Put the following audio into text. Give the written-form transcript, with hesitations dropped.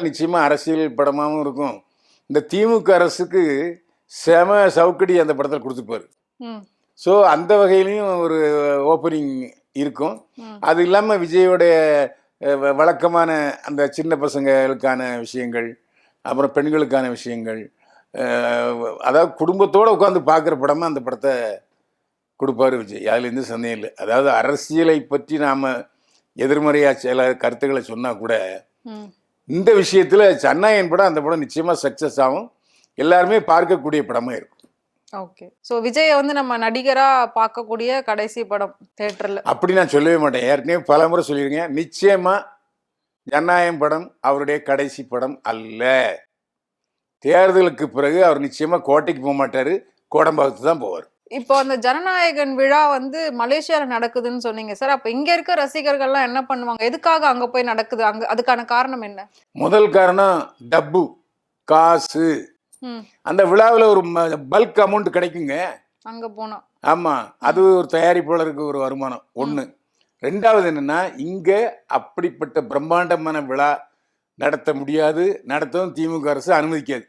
நிச்சயமா அரசியல் படமாவும் இருக்கும். இந்த திமுக அரசுக்கு செம சவுக்கடி அந்த படத்தில் கொடுத்துப்பாரு. ம். ஸோ அந்த வகையிலையும் ஒரு ஓப்பனிங் இருக்கும். ம். அது இல்லாமல் விஜயோடைய வழக்கமான அந்த சின்ன பசங்களுக்கான விஷயங்கள், அப்புறம் பெண்களுக்கான விஷயங்கள், அதாவது குடும்பத்தோடு உட்காந்து பார்க்குற படமாக அந்த படத்தை கொடுப்பாரு விஜய். அதில் எந்த சந்தேகம் இல்லை. அதாவது அரசியலை பற்றி நாம் எதிர்மறையாக சில கருத்துக்களை சொன்னால் கூட ம். இந்த விஷயத்தில் சன்னாயன் படம் அந்த படம் நிச்சயமாக சக்ஸஸ் ஆகும். எல்லாருமே பார்க்கக்கூடிய படமாக இருக்கும். ஓகே. ஸோ விஜயை வந்து நம்ம நடிகராக பார்க்கக்கூடிய கடைசி படம் தேட்டரில். அப்படி நான் சொல்லவே மாட்டேன். ஏற்கனவே பல முறை சொல்லியிருக்கேன். நிச்சயமாக ஜனநாயகம் படம் அவருடைய கடைசி படம் அல்ல. தேர்தலுக்கு பிறகு அவர் நிச்சயமாக கோட்டைக்கு போக மாட்டார், கோடம்பாக்கத்து தான் போவார். இப்போ அந்த ஜனநாயகன் விழா வந்து மலேசியாவில் நடக்குதுன்னு சொன்னீங்க சார். அப்போ இங்கே இருக்க ரசிகர்கள்லாம் என்ன பண்ணுவாங்க? எதுக்காக அங்கே போய் நடக்குது? அதுக்கான காரணம் என்ன? முதல் காரணம் டப்பு, காசு. அந்த விழாவில் ஒரு பல்க் அமௌண்ட் கிடைக்குங்க அங்கே போனா. ஆமாம், அது ஒரு தயாரிப்பாளருக்கு ஒரு வருமானம் ஒன்று. ரெண்டாவது என்னென்னா, இங்கே அப்படிப்பட்ட பிரம்மாண்டமான விழா நடத்த முடியாது, நடத்தவும் திமுக அரசு அனுமதிக்காது.